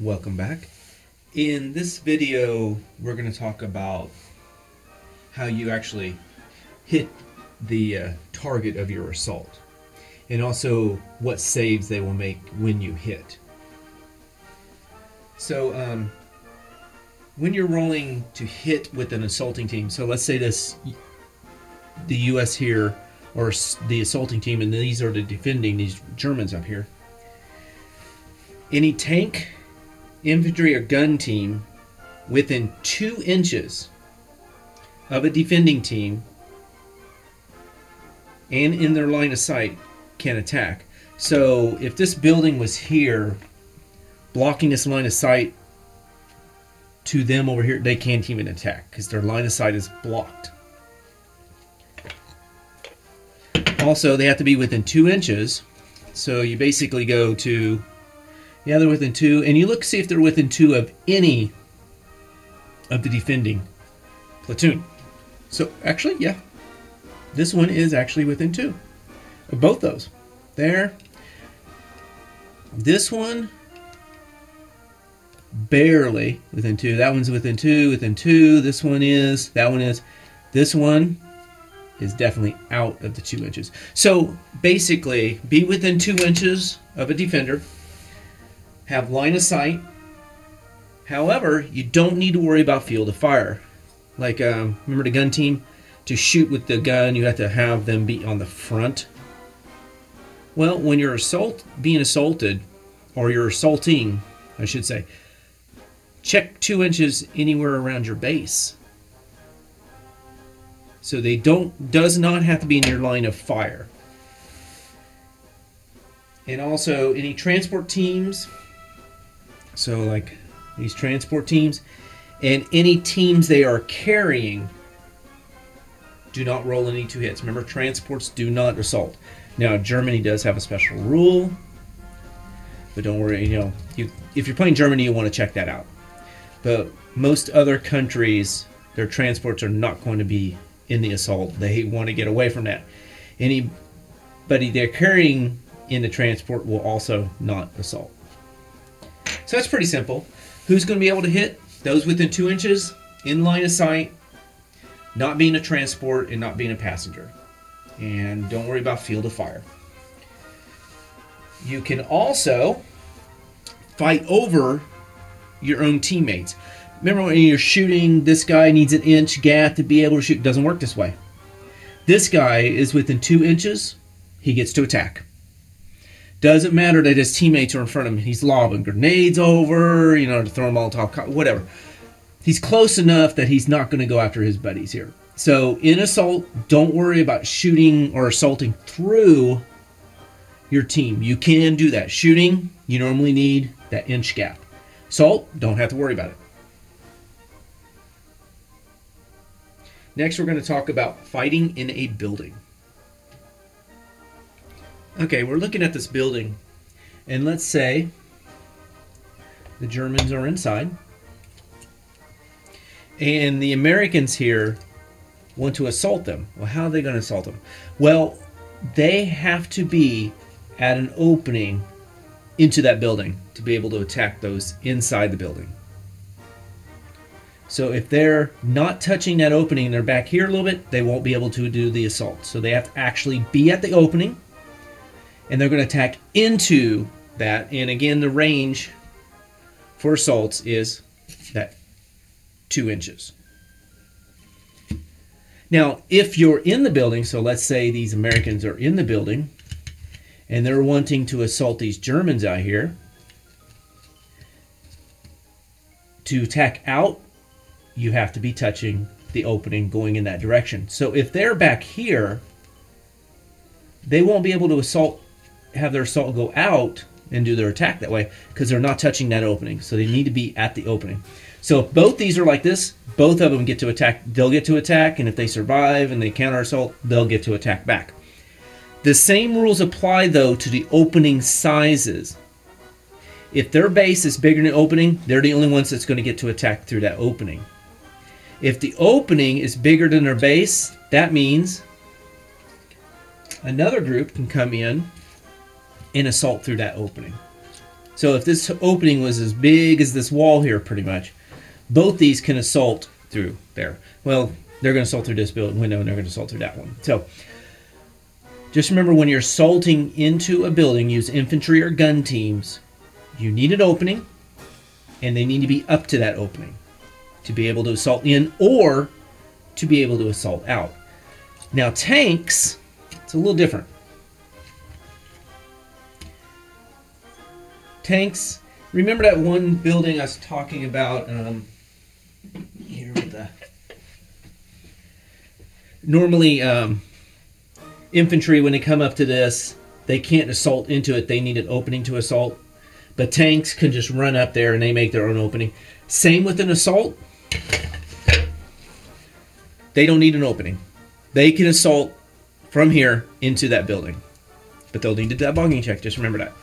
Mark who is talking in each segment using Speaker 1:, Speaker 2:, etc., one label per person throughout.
Speaker 1: Welcome back. In this video, we're going to talk about how you actually hit the target of your assault, and also what saves they will make when you hit. So when you're rolling to hit with an assaulting team, so let's say the US here, or the assaulting team, and these are the defending, these Germans up here. Any tank, infantry, or gun team within 2 inches of a defending team and in their line of sight can attack. So if this building was here, blocking this line of sight to them over here, they can't even attack because their line of sight is blocked. Also, they have to be within 2 inches. So you basically go to, yeah, they're within 2, and you look to see if they're within 2 of any of the defending platoon. So actually, yeah, this one is actually within 2 of both those. There. This one, barely within 2. That one's within 2, within 2. This one is, that one is. This one is definitely out of the 2 inches. So basically, be within 2 inches of a defender. Have line of sight. However, you don't need to worry about field of fire. Like, remember the gun team? To shoot with the gun, you have to have them be on the front. Well, when you're being assaulted, or you're assaulting, I should say, check 2 inches anywhere around your base. So they does not have to be in your line of fire. And also, any transport teams, so like these transport teams, and any teams they are carrying, do not roll any 2 hits. Remember, transports do not assault. Now, Germany does have a special rule, but don't worry, if you're playing Germany, you want to check that out. But most other countries, their transports are not going to be in the assault. They want to get away from that. Anybody they're carrying in the transport will also not assault. So that's pretty simple. Who's going to be able to hit? Those within 2 inches, in line of sight, not being a transport and not being a passenger. And don't worry about field of fire. You can also fight over your own teammates. Remember when you're shooting, this guy needs an inch gap to be able to shoot. It doesn't work this way. This guy is within 2 inches, he gets to attack. Doesn't matter that his teammates are in front of him. He's lobbing grenades over, to throw them all top, whatever. He's close enough that he's not going to go after his buddies here. So in assault, don't worry about shooting or assaulting through your team. You can do that. Shooting, you normally need that inch gap. Assault, don't have to worry about it. Next, we're going to talk about fighting in a building. Okay, we're looking at this building, and let's say the Germans are inside, and the Americans here want to assault them. Well, how are they going to assault them? Well, they have to be at an opening into that building to be able to attack those inside the building. So if they're not touching that opening, they're back here a little bit, they won't be able to do the assault. So they have to actually be at the opening, and they're going to attack into that. And again, the range for assaults is that 2 inches. Now, if you're in the building, so let's say these Americans are in the building, and they're wanting to assault these Germans out here, to attack out, you have to be touching the opening going in that direction. So if they're back here, they won't be able to have their assault go out and do their attack that way because they're not touching that opening. So they need to be at the opening. So if both these are like this, both of them get to attack. They'll get to attack, and if they survive and they counter assault, they'll get to attack back. The same rules apply, though, to the opening sizes. If their base is bigger than the opening, they're the only ones that's going to get to attack through that opening. If the opening is bigger than their base, that means another group can come in and assault through that opening. So if this opening was as big as this wall here, pretty much, both these can assault through there. Well, they're going to assault through this building window, and they're going to assault through that one. So just remember, when you're assaulting into a building, use infantry or gun teams, you need an opening, and they need to be up to that opening to be able to assault in or to be able to assault out. Now tanks, it's a little different. Tanks, remember that one building I was talking about here with the... Normally, infantry, when they come up to this, they can't assault into it. They need an opening to assault. But tanks can just run up there and they make their own opening. Same with an assault. They don't need an opening. They can assault from here into that building. But they'll need to do that bogging check. Just remember that.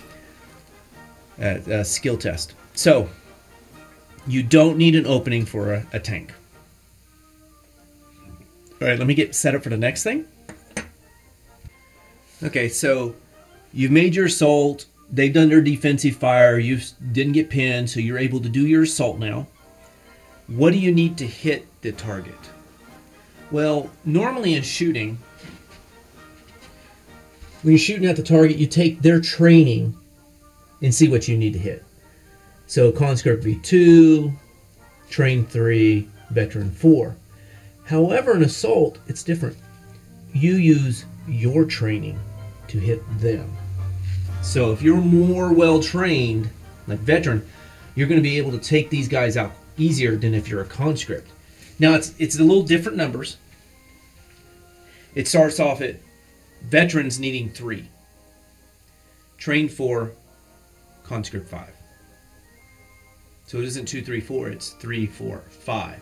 Speaker 1: Skill test. So, you don't need an opening for a tank. All right, let me get set up for the next thing. Okay, so you've made your assault. They've done their defensive fire. You didn't get pinned, so you're able to do your assault now. What do you need to hit the target? Well, normally in shooting, when you're shooting at the target, you take their training and see what you need to hit. So conscript V2, train 3, veteran 4. However, in assault, it's different. You use your training to hit them. So if you're more well-trained, like veteran, you're going to be able to take these guys out easier than if you're a conscript. Now, it's a little different numbers. It starts off at veterans needing 3. Train 4, conscript 5. So it isn't 2, 3, 4, it's 3, 4, 5.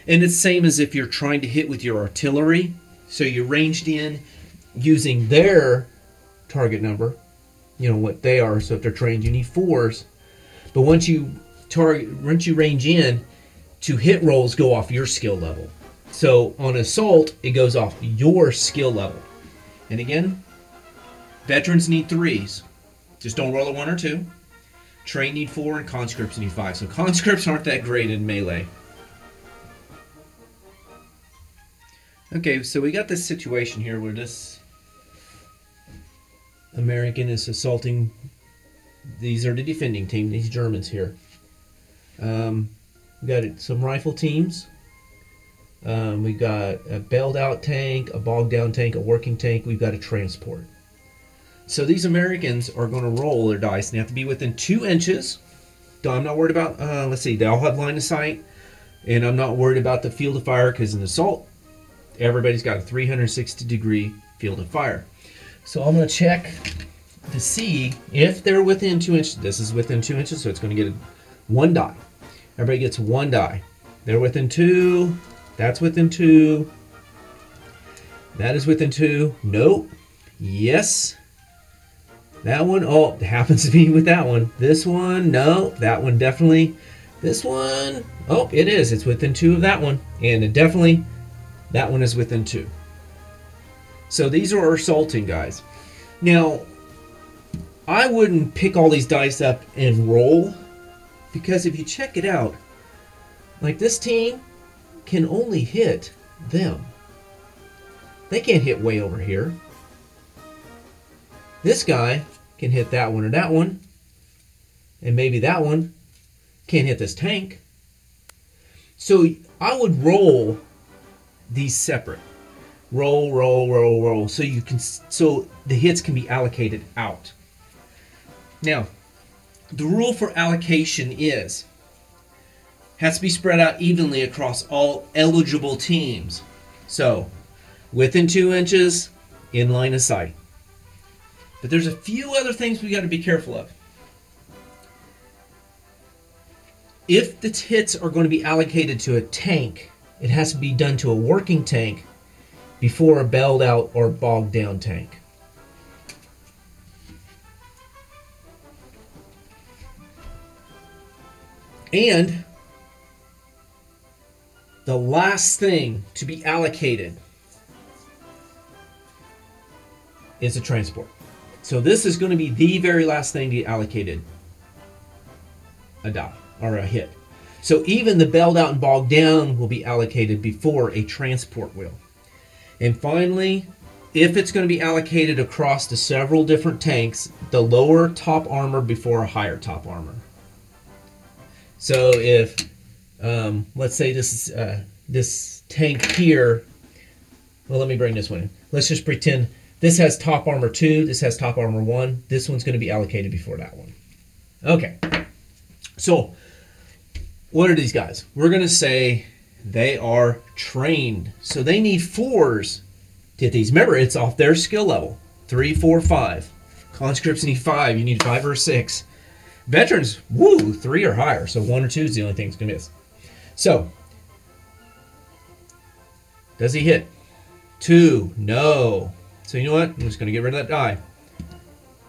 Speaker 1: And it's the same as if you're trying to hit with your artillery. So you ranged in using their target number, you know what they are. So if they're trained, you need 4s. But once you range in, to hit rolls go off your skill level. So on assault, it goes off your skill level. And again, veterans need 3s. Just don't roll a 1 or 2. Train need 4 and conscripts need 5. So conscripts aren't that great in melee. Okay, so we got this situation here where this American is assaulting. These are the defending team, these Germans here. We got some rifle teams. We got a bailed out tank, a bogged down tank, a working tank. We've got a transport. So these Americans are going to roll their dice and they have to be within 2 inches. I'm not worried about, let's see, they all have line of sight. And I'm not worried about the field of fire because in assault, everybody's got a 360-degree field of fire. So I'm going to check to see if they're within 2 inches. This is within 2 inches, so it's going to get 1 die. Everybody gets 1 die. They're within 2. That's within 2. That is within 2. Nope. Yes. That one, oh, it happens to be with that one. This one, no. That one definitely. This one, oh, it is. It's within 2 of that one. And it definitely, that one is within 2. So these are assaulting guys. Now, I wouldn't pick all these dice up and roll, because if you check it out, like this team can only hit them. They can't hit way over here. This guy can hit that one or that one, and maybe that one can't hit this tank. So I would roll these separate. Roll, roll, roll, roll. So you can, so the hits can be allocated out. Now, the rule for allocation is has to be spread out evenly across all eligible teams. So within 2 inches, in line of sight. But there's a few other things we got to be careful of. If the hits are going to be allocated to a tank, it has to be done to a working tank before a bailed out or bogged down tank. And the last thing to be allocated is a transport. So this is going to be the very last thing to be allocated. a die or a hit. So even the bailed out and bogged down will be allocated before a transport will. And finally, if it's going to be allocated across the several different tanks, the lower top armor before a higher top armor. So if, let's say this is this tank here, well, let me bring this one in. Let's just pretend this has top armor 2, this has top armor 1. This one's going to be allocated before that one. Okay, so what are these guys? We're going to say they are trained. So they need 4s to hit these. Remember, it's off their skill level. 3, 4, 5. Conscripts need 5. You need 5 or 6. Veterans, woo, 3 or higher. So 1 or 2 is the only thing that's going to miss. So, does he hit? 2, no. So you know what? I'm just going to get rid of that die.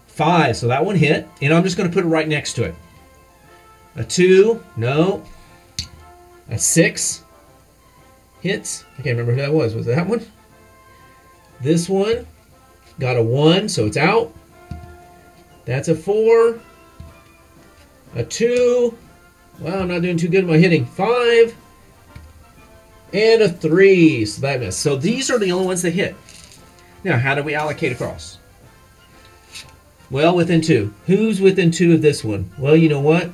Speaker 1: 5, so that one hit. And I'm just going to put it right next to it. A 2, no. A 6 hits. I can't remember who that was. Was it that one? This one got a 1, so it's out. That's a 4. A 2. Wow, I'm not doing too good in my hitting. 5. And a 3. So that missed. So these are the only ones that hit. Now, how do we allocate across? Well, within 2. Who's within 2 of this one? Well, you know what?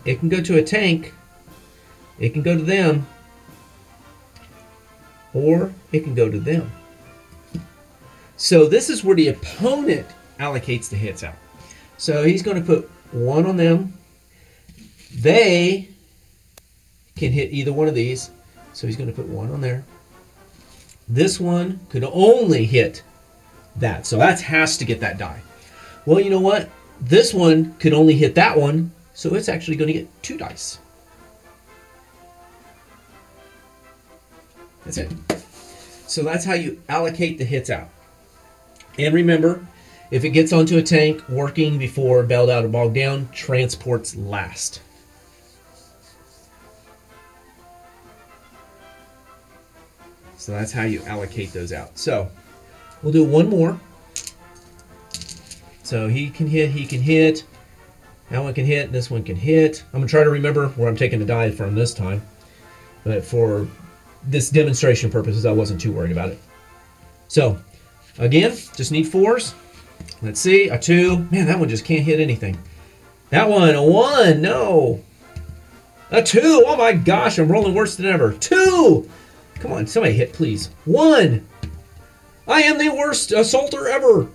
Speaker 1: It can go to a tank. It can go to them. Or it can go to them. So this is where the opponent allocates the hits out. So he's going to put 1 on them. They can hit either one of these. So he's going to put 1 on there. This one could only hit that. So that has to get that die. Well, you know what? This one could only hit that one. So it's actually going to get 2 dice. That's it. So that's how you allocate the hits out. And remember, if it gets onto a tank, working before bailed out or bogged down, transports last. So that's how you allocate those out. So we'll do one more. So he can hit. That one can hit, this one can hit. I'm going to try to remember where I'm taking the die from this time. But for this demonstration purposes, I wasn't too worried about it. So, again, just need 4s. Let's see, a 2. Man, that one just can't hit anything. That one, a 1, no. A 2, oh my gosh, I'm rolling worse than ever. 2! Come on, somebody hit, please. 1! I am the worst assaulter ever.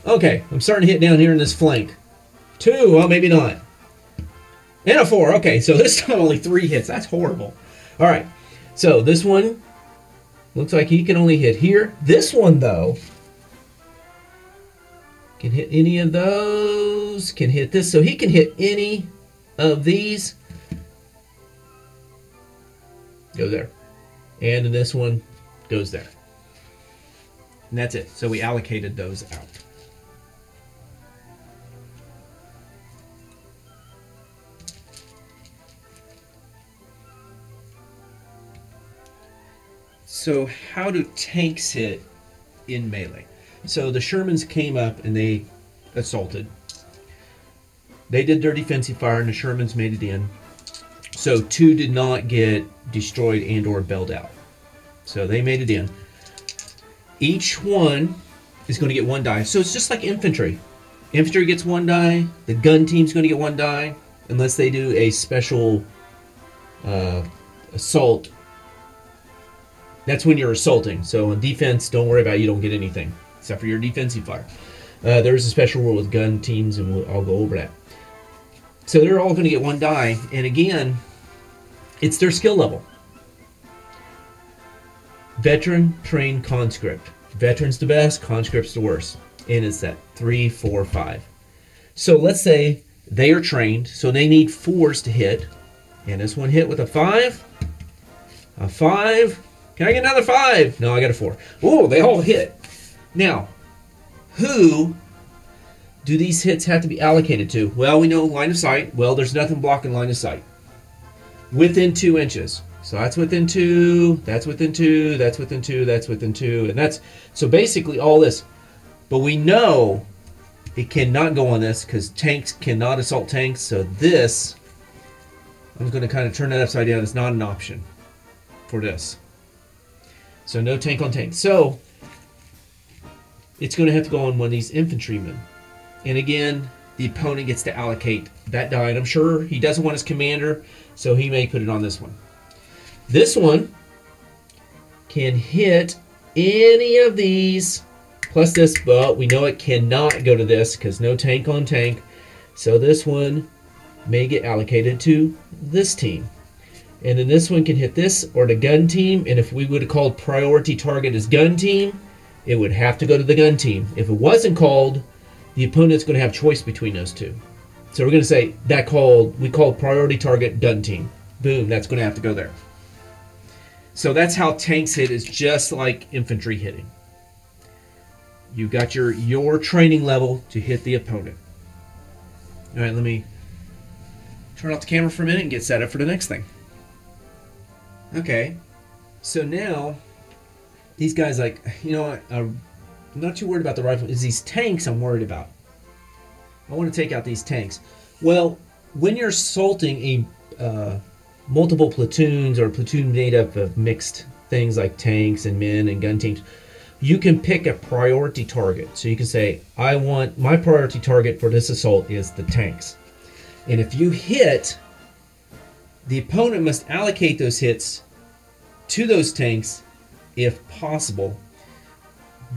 Speaker 1: Okay, I'm starting to hit down here in this flank. 2, well, maybe not. And a 4, okay, so this time only 3 hits. That's horrible. All right, so this one looks like he can only hit here. This one, though, can hit any of those, can hit this. So he can hit any of these. Go there. And this one goes there. And that's it. So we allocated those out. So how do tanks hit in melee? So the Shermans came up and they assaulted. They did their defensive fire and the Shermans made it in. So 2 did not get destroyed and or bailed out. So they made it in. Each one is going to get 1 die. So it's just like infantry. Infantry gets 1 die. The gun team's going to get 1 die. Unless they do a special assault. That's when you're assaulting. So on defense, don't worry about it. You don't get anything. Except for your defensive fire. There's a special rule with gun teams, and I'll go over that. So they're all going to get 1 die. And again, it's their skill level. Veteran, trained, conscript. Veteran's the best, conscript's the worst. And it's that 3, 4, 5. So let's say they are trained, so they need 4s to hit. And this one hit with a 5. A 5. Can I get another 5? No, I got a 4. Oh, they all hit. Now, who do these hits have to be allocated to? Well, we know line of sight. Well, there's nothing blocking line of sight. Within 2 inches. So that's within 2, that's within 2, that's within 2, that's within 2, and that's, so basically all this. But we know It cannot go on this because tanks cannot assault tanks. So this, I'm going to kind of turn that upside down. It's not an option for this. So no tank on tank. So it's going to have to go on one of these infantrymen. And again, the opponent gets to allocate that die. And I'm sure he doesn't want his commander, so he may put it on this one. This one can hit any of these plus this, but we know it cannot go to this because no tank on tank. So this one may get allocated to this team. And then this one can hit this or the gun team. And if we would have called priority target as gun team, it would have to go to the gun team. If it wasn't called, the opponent's going to have choice between those two. So we're going to say we called priority target gun team. Boom, that's going to have to go there. So that's how tanks hit, is just like infantry hitting. You got your training level to hit the opponent. All right, let me turn off the camera for a minute and get set up for the next thing. Okay, so now these guys, like, you know what, I'm not too worried about the rifle. It's these tanks I'm worried about. I want to take out these tanks. Well, when you're assaulting a multiple platoons or a platoon made up of mixed things like tanks and men and gun teams, you can pick a priority target. So you can say, I want my priority target for this assault is the tanks. And if you hit, the opponent must allocate those hits to those tanks if possible,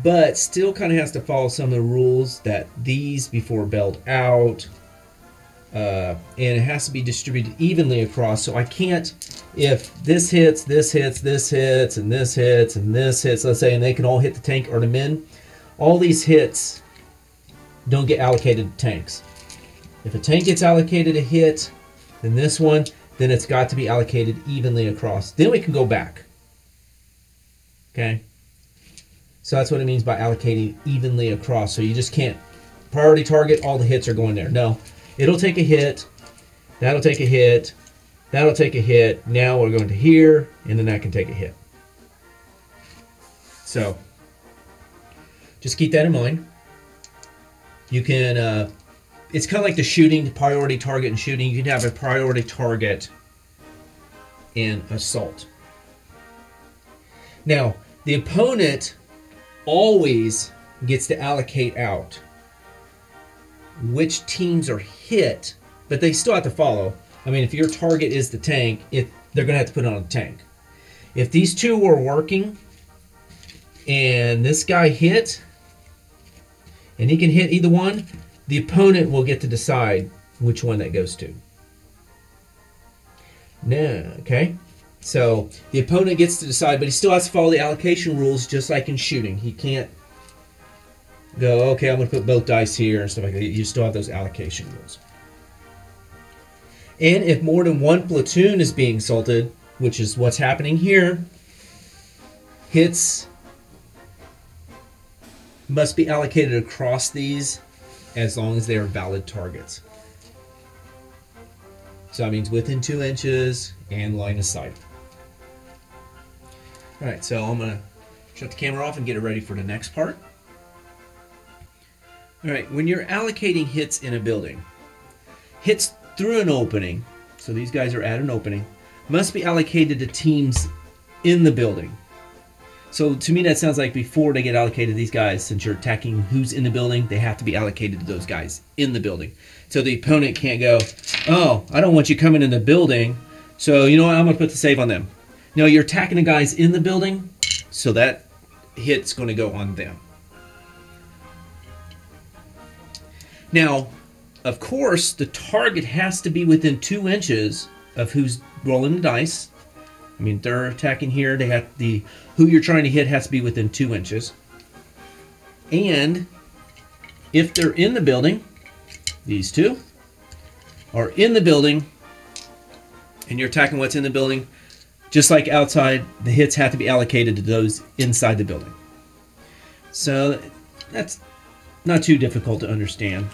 Speaker 1: but still kind of has to follow some of the rules that these before bailed out, and it has to be distributed evenly across. So I can't, if this hits, this hits, this hits, and this hits, and this hits, let's say, and they can all hit the tank or the men, all these hits don't get allocated to tanks. If a tank gets allocated a hit, then this one, then it's got to be allocated evenly across. Then we can go back. Okay? So that's what it means by allocating evenly across. So you just can't priority target, all the hits are going there. No. It'll take a hit, that'll take a hit, that'll take a hit. Now we're going to here, and then that can take a hit. So just keep that in mind. You can, it's kind of like the shooting, the priority target and shooting. You can have a priority target in assault. Now, the opponent always gets to allocate out which teams are hit, but they still have to follow. I mean, if your target is the tank, they're going to have to put it on a tank. If these two were working and this guy hit, and he can hit either one, the opponent will get to decide which one that goes to. Now, okay? So the opponent gets to decide, but he still has to follow the allocation rules just like in shooting. He can't go, okay, I'm going to put both dice here and stuff like that. You still have those allocation rules. And if more than one platoon is being assaulted, which is what's happening here, hits must be allocated across these as long as they are valid targets. So that means within 2 inches and line of sight. All right, so I'm going to shut the camera off and get it ready for the next part. All right, when you're allocating hits in a building, hits through an opening, so these guys are at an opening, must be allocated to teams in the building. So to me that sounds like before they get allocated, these guys, since you're attacking who's in the building, they have to be allocated to those guys in the building. So the opponent can't go, oh, I don't want you coming in the building, so you know what, I'm going to put the save on them. No, you're attacking the guys in the building, so that hit's going to go on them. Now, of course, the target has to be within 2 inches of who's rolling the dice. I mean, they're attacking here. They have who you're trying to hit has to be within 2 inches. And if they're in the building, these two are in the building, and you're attacking what's in the building, just like outside, the hits have to be allocated to those inside the building. So that's not too difficult to understand.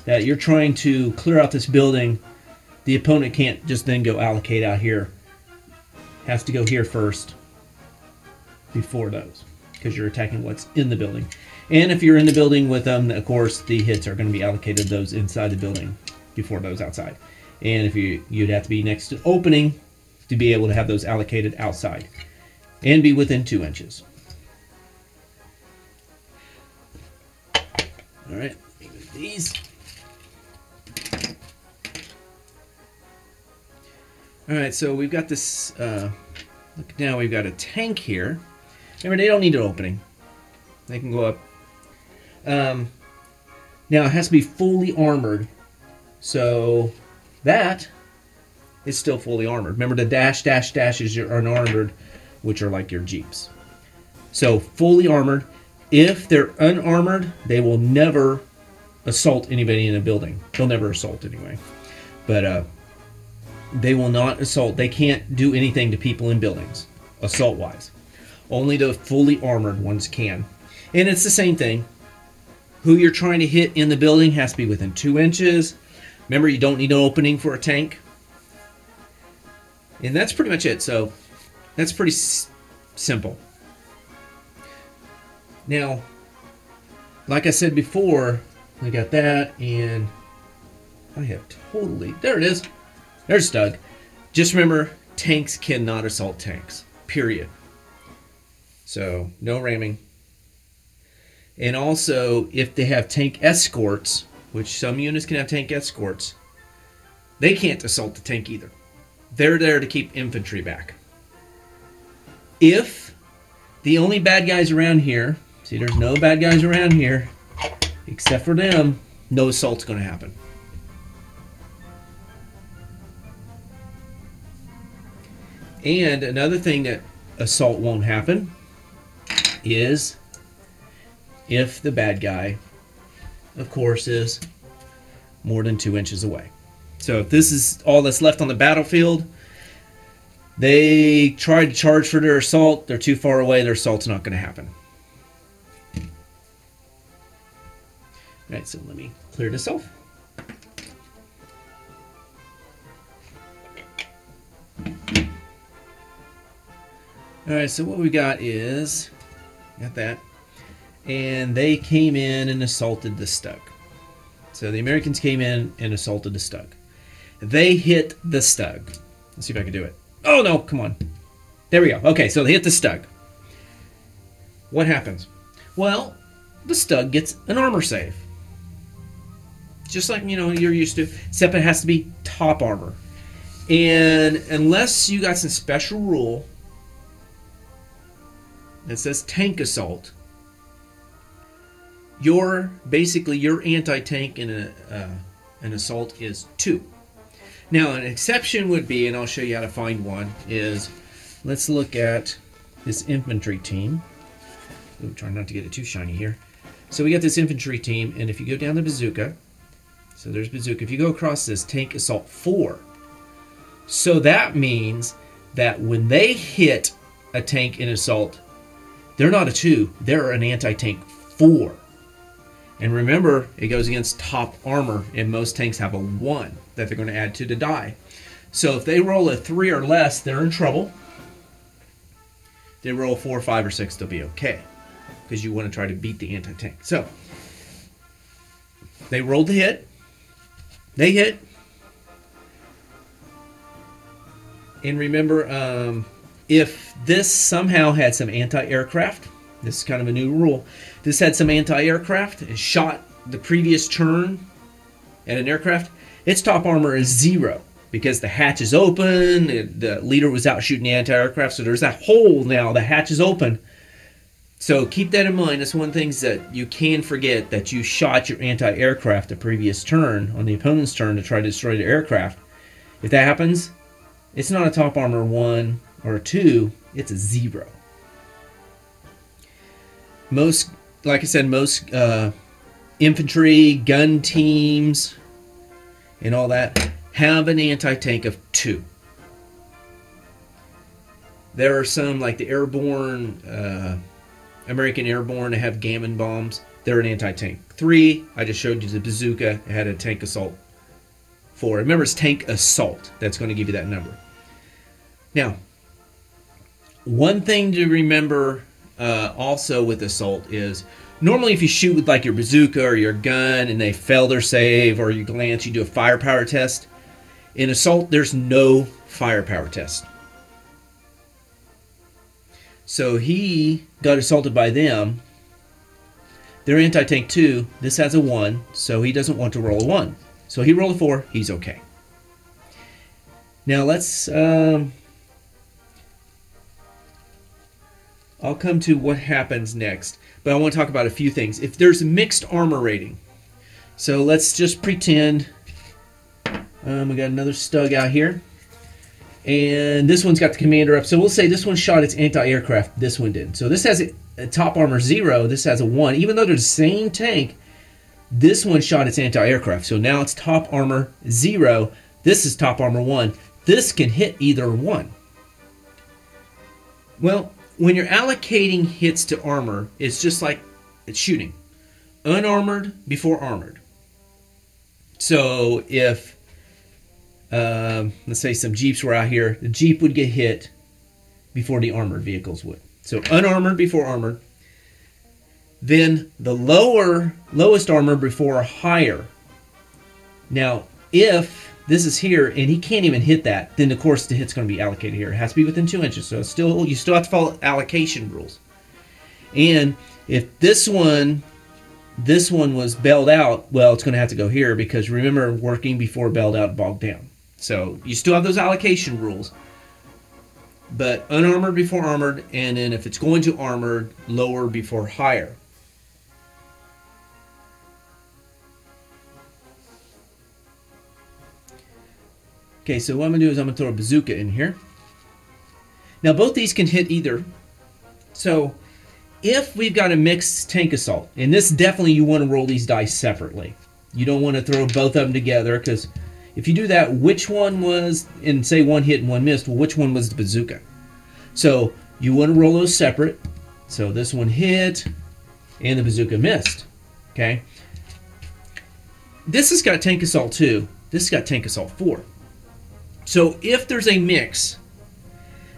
Speaker 1: That you're trying to clear out this building, the opponent can't just then go allocate out here. Has to go here first before those, because you're attacking what's in the building. And if you're in the building with them, of course, the hits are going to be allocated those inside the building before those outside. And if you'd have to be next to opening to be able to have those allocated outside and be within 2 inches. All right, move these. All right, so we've got this, look now, we've got a tank here. Remember, they don't need an opening. They can go up. Now, it has to be fully armored. So that is still fully armored. Remember, the dash is your unarmored, which are like your Jeeps. So fully armored. If they're unarmored, they will never assault anybody in a building. They'll never assault anyway. But they will not assault. They can't do anything to people in buildings, assault-wise. Only the fully armored ones can. And it's the same thing. Who you're trying to hit in the building has to be within 2 inches. Remember, you don't need an opening for a tank. And that's pretty much it. So that's pretty simple. Now, like I said before, I got that, and I have totally... There it is. There's Doug. Just remember, tanks cannot assault tanks. Period. So, no ramming. And also, if they have tank escorts, which some units can have tank escorts, they can't assault the tank either. They're there to keep infantry back. If the only bad guys around here, see, there's no bad guys around here, except for them, no assault's going to happen. And another thing that assault won't happen is if the bad guy, of course, is more than 2 inches away. So if this is all that's left on the battlefield, they try to charge for their assault, they're too far away, their assault's not going to happen. All right, so let me clear this off. All right, so what we got is, got that, and they came in and assaulted the Stug. So the Americans came in and assaulted the Stug. They hit the Stug. Let's see if I can do it. Oh no, come on. There we go. Okay, so they hit the Stug. What happens? Well, the Stug gets an armor save. Just like, you know, you're used to, except it has to be top armor. And unless you got some special rule that says tank assault, basically your anti-tank in an assault is 2. Now an exception would be, and I'll show you how to find one, is let's look at this infantry team. Ooh, trying not to get it too shiny here. So we got this infantry team, and if you go down the bazooka, so there's bazooka, if you go across this, tank assault 4. So that means that when they hit a tank in assault, they're not a 2, they're an anti-tank 4. And remember, it goes against top armor, and most tanks have a 1 that they're going to add to the die. So if they roll a 3 or less, they're in trouble. If they roll a 4, 5, or 6, they'll be okay, because you want to try to beat the anti-tank. So they rolled the hit. They hit. And remember, if this somehow had some anti-aircraft, this is kind of a new rule, this had some anti-aircraft and shot the previous turn at an aircraft, its top armor is 0 because the hatch is open, the leader was out shooting the anti-aircraft, so there's that hole now, the hatch is open. So keep that in mind. That's one of the things that you can forget, that you shot your anti-aircraft the previous turn on the opponent's turn to try to destroy the aircraft. If that happens, it's not a top armor 1 or a 2, it's a 0. Most, like I said, most infantry, gun teams, and all that have an anti-tank of 2. There are some, like the airborne, American airborne, that have Gammon bombs. They're an anti-tank 3. I just showed you the bazooka. It had a tank assault 4. Remember, it's tank assault. That's going to give you that number. Now, one thing to remember also with assault is Normally, if you shoot with like your bazooka or your gun and they fail their save, or you glance, you do a firepower test. In assault, there's no firepower test. So he got assaulted by them. They're anti-tank 2. This has a 1, so he doesn't want to roll a 1. So he rolled a 4. He's okay. Now let's... I'll come to what happens next. But I want to talk about a few things. If there's a mixed armor rating. So let's just pretend... we got another Stug out here. And this one's got the commander up. So we'll say this one shot its anti-aircraft. This one didn't. So this has a top armor 0. This has a 1. Even though they're the same tank, this one shot its anti-aircraft. So now it's top armor 0. This is top armor 1. This can hit either one. Well, when you're allocating hits to armor, it's just like it's shooting. Unarmored before armored. So if... let's say some Jeeps were out here. The Jeep would get hit before the armored vehicles would. So unarmored before armored. Then the lowest armor before higher. Now, if this is here and he can't even hit that, then of course the hit's going to be allocated here. It has to be within 2 inches. So it's still, you still have to follow allocation rules. And if this one was bailed out, well, it's going to have to go here because remember, working before bailed out, bogged down. So you still have those allocation rules, but unarmored before armored, and then if it's going to armored, lower before higher. Okay, so what I'm going to do is I'm going to throw a bazooka in here. Now both these can hit either. So if we've got a mixed tank assault, and this definitely you want to roll these dice separately. You don't want to throw both of them together because if you do that, which one was, and say one hit and one missed, well, which one was the bazooka? So you want to roll those separate. So this one hit, and the bazooka missed. Okay. This has got tank assault 2. This has got tank assault 4. So if there's a mix,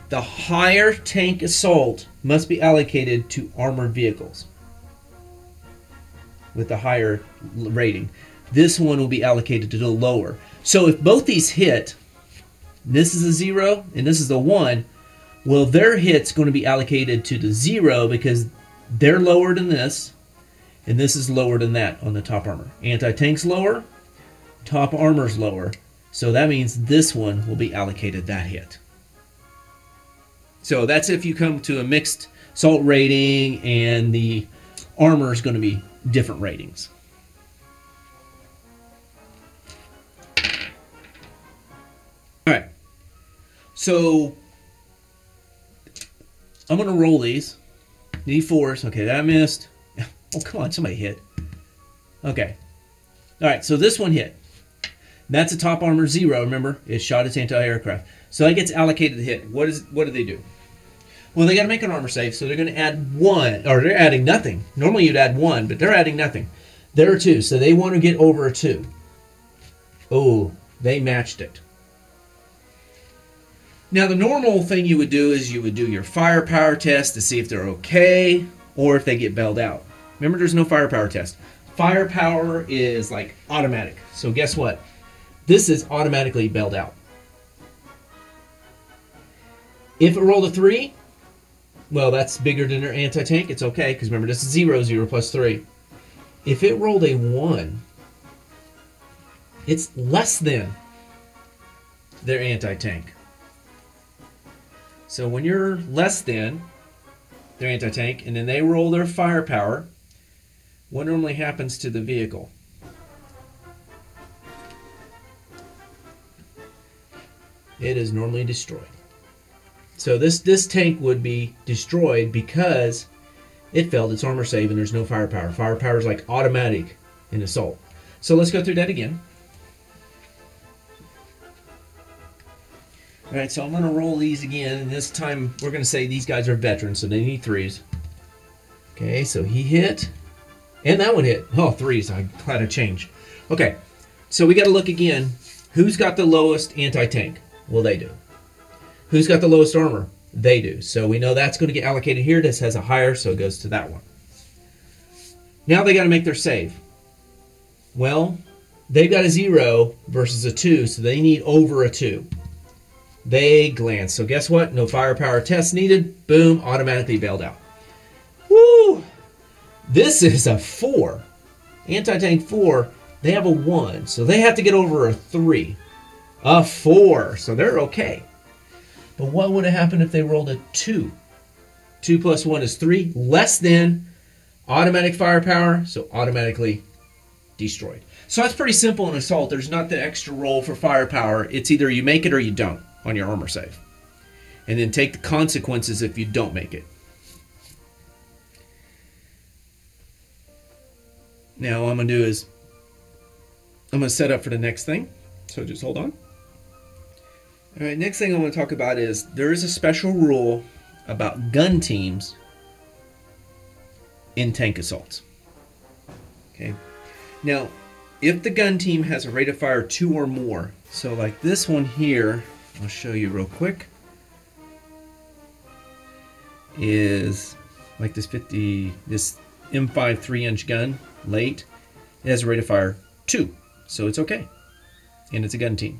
Speaker 1: the higher tank assault must be allocated to armored vehicles with the higher rating. This one will be allocated to the lower. So if both these hit, this is a 0 and this is a 1, well, their hit's going to be allocated to the 0 because they're lower than this, and this is lower than that on the top armor. Anti-tank's lower, top armor's lower. So that means this one will be allocated that hit. So that's if you come to a mixed assault rating and the armor is going to be different ratings. All right. So I'm going to roll these. D4s. Okay, that missed. Oh, come on. Somebody hit. Okay. All right, so this one hit. That's a top armor 0, remember? It shot its anti-aircraft. So that gets allocated to hit. What do they do? Well, they got to make an armor save, so they're going to add 1, or they're adding nothing. Normally you'd add 1, but they're adding nothing. They're a 2, so they want to get over a 2. Oh, they matched it. Now, the normal thing you would do is you would do your firepower test to see if they're okay, or if they get bailed out. Remember, there's no firepower test. Firepower is like automatic. So guess what? This is automatically bailed out. If it rolled a 3, well, that's bigger than their anti-tank. It's okay, because remember, this is 0, 0 plus 3. If it rolled a 1, it's less than their anti-tank. So when you're less than their anti-tank, and then they roll their firepower, what normally happens to the vehicle? It is normally destroyed. So this tank would be destroyed because it failed its armor save and there's no firepower. Firepower is like automatic in assault. So let's go through that again. All right, so I'm going to roll these again, and this time we're going to say these guys are veterans, so they need 3s. Okay, so he hit, and that one hit. Oh, 3s. I'm glad I changed. Okay, so we got to look again. Who's got the lowest anti-tank? Well, they do. Who's got the lowest armor? They do. So we know that's going to get allocated here. This has a higher, so it goes to that one. Now they got to make their save. Well, they've got a 0 versus a 2, so they need over a 2. They glance. So guess what? No firepower test needed. Boom, automatically bailed out. Woo! This is a 4. Anti-tank 4, they have a 1, so they have to get over a 3. A 4, so they're okay. But what would have happened if they rolled a 2? 2 plus 1 is 3, less than automatic firepower, so automatically destroyed. So that's pretty simple in Assault. There's not the extra roll for firepower. It's either you make it or you don't on your armor save. And then take the consequences if you don't make it. Now what I'm going to do is I'm going to set up for the next thing. So just hold on. All right, next thing I want to talk about is there is a special rule about gun teams in tank assaults. Okay. Now, if the gun team has a rate of fire 2 or more, so like this one here, I'll show you real quick, is like this this M5 3-inch gun, late, it has a rate of fire 2, so it's okay, and it's a gun team.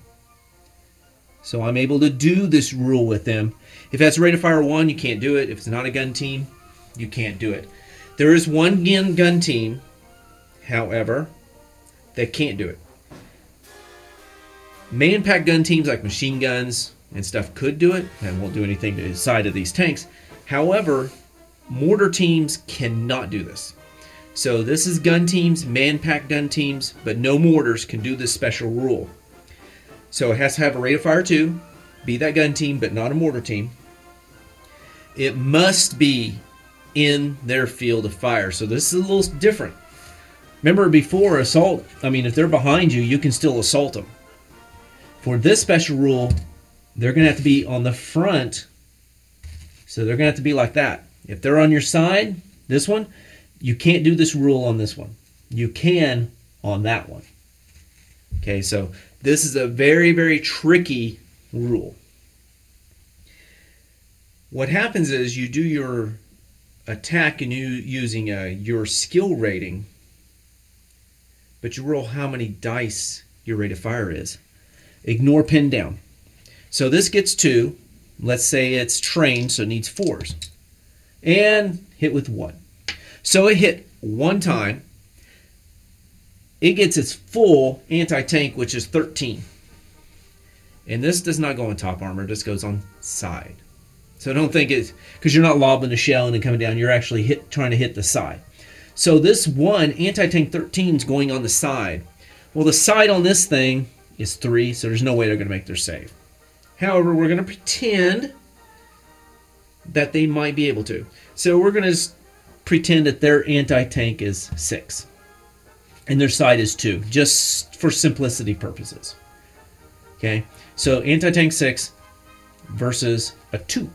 Speaker 1: So I'm able to do this rule with them. If it has a rate of fire 1, you can't do it. If it's not a gun team, you can't do it. There is one gun team, however, that can't do it. Man-pack gun teams like machine guns and stuff could do it and won't do anything to the side of these tanks. However, mortar teams cannot do this. So this is gun teams, man-pack gun teams, but no mortars can do this special rule. So it has to have a rate of fire 2, be that gun team, but not a mortar team. It must be in their field of fire. So this is a little different. Remember before assault, I mean, if they're behind you, you can still assault them. For this special rule, they're going to have to be on the front. So they're going to have to be like that. If they're on your side, this one, you can't do this rule on this one. You can on that one. Okay, so this is a very, very tricky rule. What happens is you do your attack and using your skill rating, but you roll how many dice your rate of fire is. Ignore pin down. So this gets 2. Let's say it's trained, so it needs 4s. And hit with 1. So it hit 1 time. It gets its full anti-tank, which is 13. And this does not go on top armor. This goes on side. So don't think it's because you're not lobbing the shell and then coming down. You're actually trying to hit the side. So this one, anti-tank 13, is going on the side. Well, the side on this thing is 3, so there's no way they're going to make their save. However, we're going to pretend that they might be able to. So we're going to pretend that their anti-tank is 6. And their side is 2, just for simplicity purposes. Okay, so anti-tank 6 versus a 2.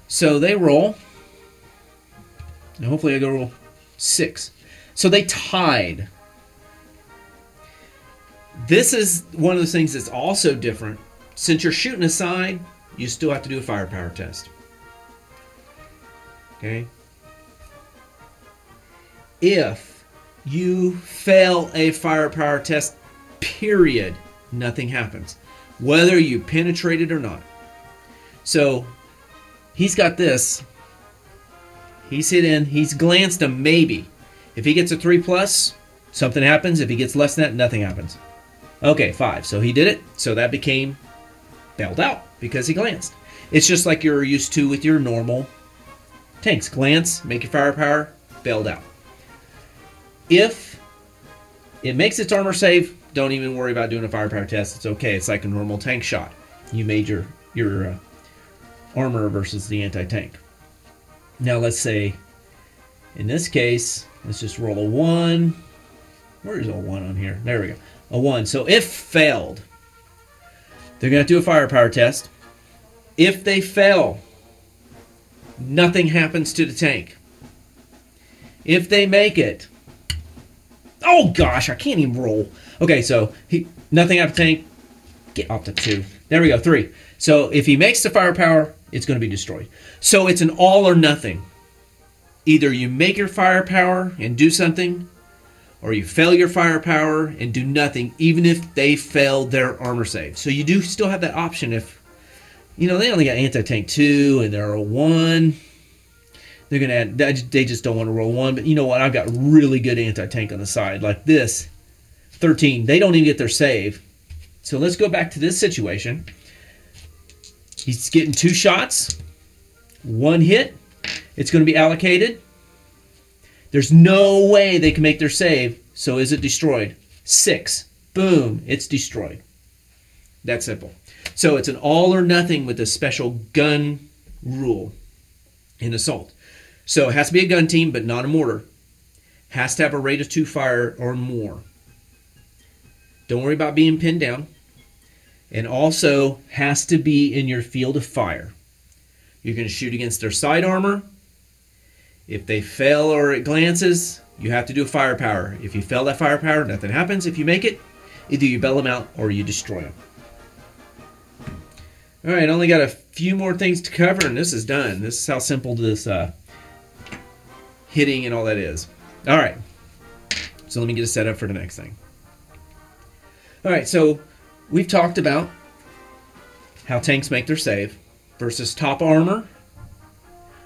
Speaker 1: So they roll. And hopefully I go roll 6. So they tied. This is one of those things that's also different. Since you're shooting aside, you still have to do a firepower test. Okay? If you fail a firepower test, period, nothing happens. Whether you penetrate it or not. So, he's got this. He's hit in. He's glanced a maybe. If he gets a 3+, something happens. If he gets less than that, nothing happens. Okay, 5. So he did it. So that became bailed out because he glanced. It's just like you're used to with your normal tanks. Glance, make your firepower, bailed out. If it makes its armor save, don't even worry about doing a firepower test. It's okay. It's like a normal tank shot. You made your armor versus the anti-tank. Now let's say, in this case, let's just roll a 1. Where is a 1 on here? There we go. A 1. So if failed, they're going to do a firepower test. If they fail, nothing happens to the tank. If they make it, oh gosh, I can't even roll. Okay, so nothing out of the tank, get off to 2. There we go, 3. So if he makes the firepower, it's going to be destroyed. So it's an all or nothing. Either you make your firepower and do something, or you fail your firepower and do nothing, even if they failed their armor save. So you do still have that option if, you know, they only got anti-tank 2 and they're a 1. They're going to add, they just don't want to roll 1. But you know what? I've got really good anti-tank on the side. Like this, 13. They don't even get their save. So let's go back to this situation. He's getting 2 shots, 1 hit. It's going to be allocated. There's no way they can make their save. So is it destroyed? 6. Boom. It's destroyed. That simple. So it's an all or nothing with a special gun rule in assault. So it has to be a gun team, but not a mortar. Has to have a rate of 2 fire or more. Don't worry about being pinned down. And also has to be in your field of fire. You're going to shoot against their side armor. If they fail or it glances, you have to do a firepower. If you fail that firepower, nothing happens. If you make it, either you bail them out or you destroy them. All right, only got a few more things to cover, and this is done. This is how simple this hitting and all that is. All right, so let me get a setup for the next thing. All right, so we've talked about how tanks make their save versus top armor.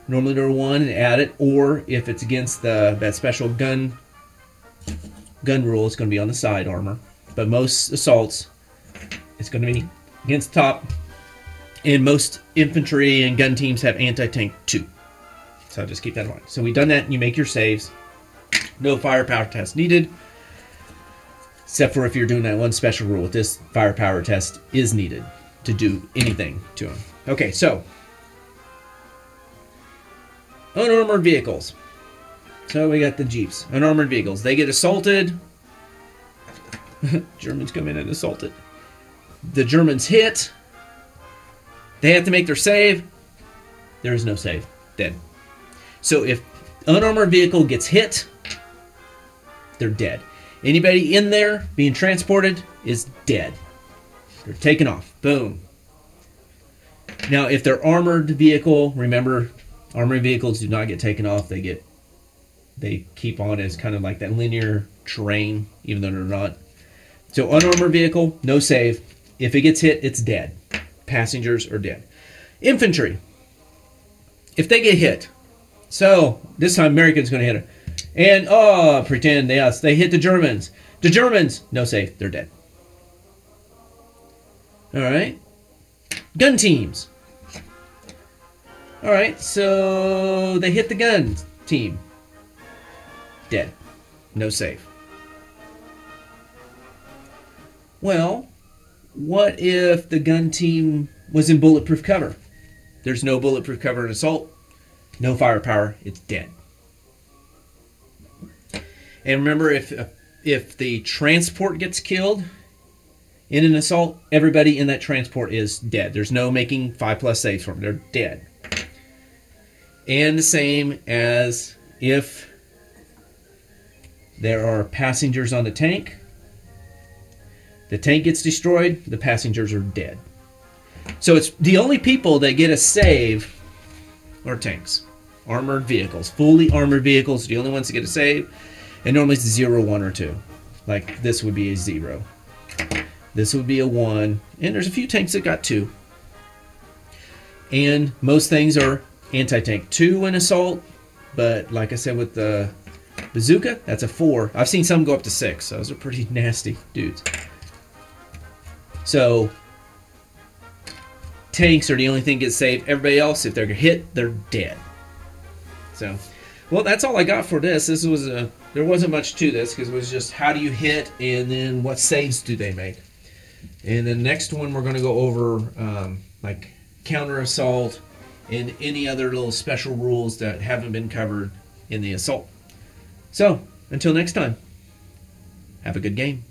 Speaker 1: Normally they're 1 and add it, or if it's against that special gun rule, it's going to be on the side armor. But most assaults, it's going to be against the top. And most infantry and gun teams have anti-tank 2. So just keep that in mind. So we've done that, and you make your saves. No firepower test needed, except for if you're doing that one special rule. This firepower test is needed to do anything to them. Okay, so unarmored vehicles. So we got the Jeeps. Unarmored vehicles. They get assaulted. Germans come in and assault it. The Germans hit. They have to make their save. There is no save. Dead. So if unarmored vehicle gets hit, they're dead. Anybody in there being transported is dead. They're taken off. Boom. Now, if they're armored vehicle, remember, armored vehicles do not get taken off. They keep on as kind of like that linear terrain, even though they're not. So unarmored vehicle, no save. If it gets hit, it's dead. Passengers are dead. Infantry. If they get hit, so this time Americans going to hit it. And, pretend, yes, they hit the Germans. The Germans, no save, they're dead. All right. Gun teams. All right, so they hit the gun team. Dead. No save. Well, what if the gun team was in bulletproof cover? There's no bulletproof cover in assault. No firepower. It's dead. And remember, if the transport gets killed in an assault, everybody in that transport is dead. There's no making 5+ saves for them. They're dead. And the same as if there are passengers on the tank. The tank gets destroyed, the passengers are dead. So it's the only people that get a save are tanks. Armored vehicles. Fully armored vehicles are the only ones that get a save. And normally it's 0, 1, or 2. Like this would be a 0. This would be a 1. And there's a few tanks that got 2. And most things are anti-tank 2 in assault. But like I said with the bazooka, that's a 4. I've seen some go up to 6. Those are pretty nasty dudes. So tanks are the only thing that gets saved. Everybody else, if they're hit, they're dead. So, well, that's all I got for this. This was there wasn't much to this because it was just how do you hit and then what saves do they make. And the next one we're going to go over like counter assault and any other little special rules that haven't been covered in the assault. So, until next time, have a good game.